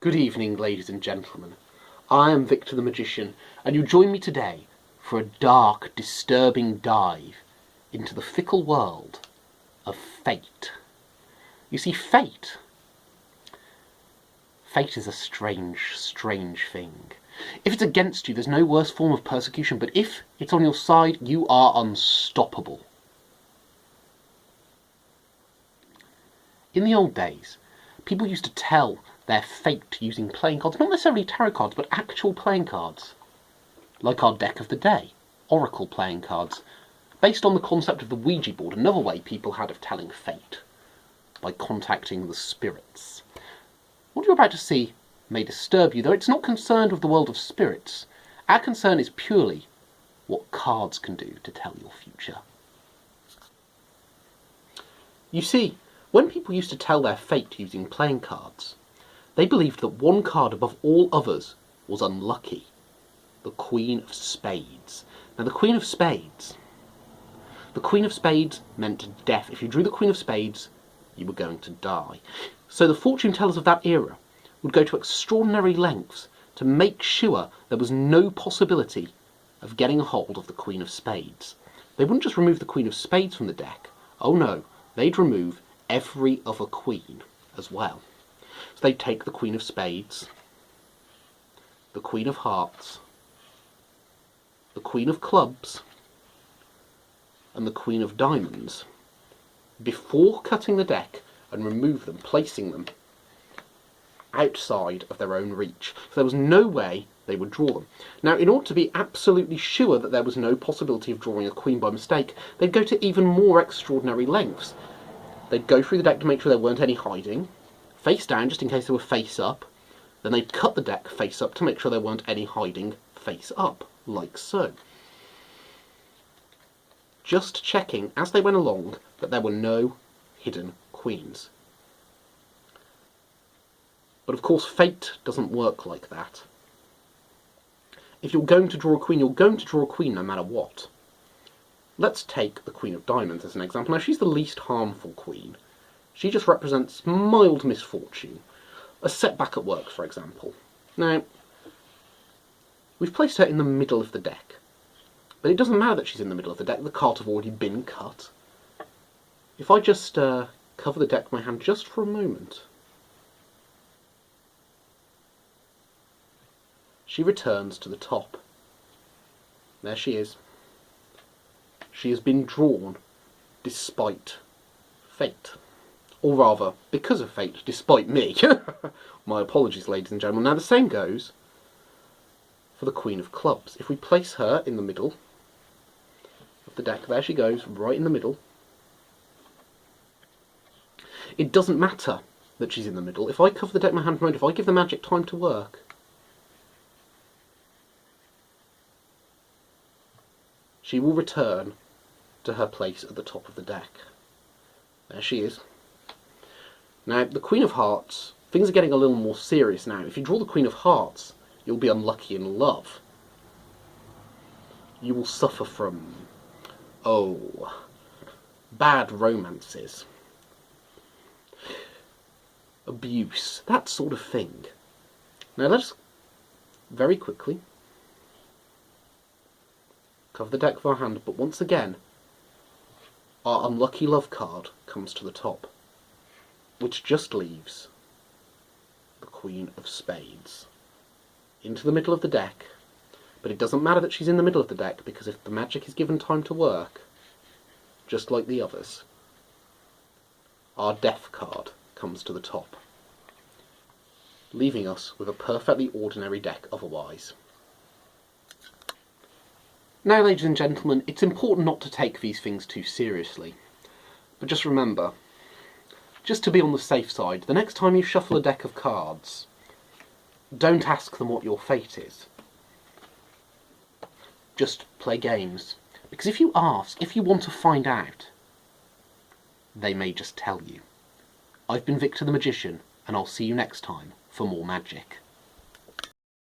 Good evening, ladies and gentlemen. I am Victor the Magician, and you join me today for a dark, disturbing dive into the fickle world of fate. You see, fate is a strange, strange thing. If it's against you, there's no worse form of persecution, but if it's on your side, you are unstoppable. In the old days, people used to tell their fate using playing cards, not necessarily tarot cards, but actual playing cards, like our deck of the day, oracle playing cards, based on the concept of the Ouija board, another way people had of telling fate, by contacting the spirits. What you're about to see may disturb you, though it's not concerned with the world of spirits. Our concern is purely what cards can do to tell your future. You see, when people used to tell their fate using playing cards, they believed that one card above all others was unlucky, the Queen of Spades. Now, the Queen of Spades meant death. If you drew the Queen of Spades, you were going to die. So the fortune tellers of that era would go to extraordinary lengths to make sure there was no possibility of getting a hold of the Queen of Spades. They wouldn't just remove the Queen of Spades from the deck. Oh no, they'd remove every other queen as well. So they'd take the Queen of Spades, the Queen of Hearts, the Queen of Clubs, and the Queen of Diamonds before cutting the deck and remove them, placing them outside of their own reach. So there was no way they would draw them. Now, in order to be absolutely sure that there was no possibility of drawing a queen by mistake, they'd go to even more extraordinary lengths. They'd go through the deck to make sure there weren't any hiding, face down just in case they were face up, then they'd cut the deck face up to make sure there weren't any hiding face up, like so. Just checking as they went along that there were no hidden queens. But of course, fate doesn't work like that. If you're going to draw a queen, you're going to draw a queen no matter what. Let's take the Queen of Diamonds as an example. Now, she's the least harmful queen. She just represents mild misfortune. A setback at work, for example. Now, we've placed her in the middle of the deck. But it doesn't matter that she's in the middle of the deck. The cards have already been cut. If I just cover the deck with my hand just for a moment, she returns to the top. There she is. She has been drawn despite fate. Or rather, because of fate, despite me. My apologies, ladies and gentlemen. Now, the same goes for the Queen of Clubs. If we place her in the middle of the deck, there she goes, right in the middle. It doesn't matter that she's in the middle. If I cover the deck with my hand promote, if I give the magic time to work, she will return to her place at the top of the deck. There she is. Now, the Queen of Hearts, things are getting a little more serious now. If you draw the Queen of Hearts, you'll be unlucky in love. You will suffer from, bad romances, abuse, that sort of thing. Now let's very quickly cover the deck with our hand, but once again, our unlucky love card comes to the top, which just leaves the Queen of Spades into the middle of the deck. But it doesn't matter that she's in the middle of the deck, because if the magic is given time to work, just like the others, our death card comes to the top, leaving us with a perfectly ordinary deck otherwise. Now, ladies and gentlemen, it's important not to take these things too seriously. But just remember, just to be on the safe side, the next time you shuffle a deck of cards, don't ask them what your fate is. Just play games. Because if you ask, if you want to find out, they may just tell you. I've been Victor the Magician, and I'll see you next time for more magic.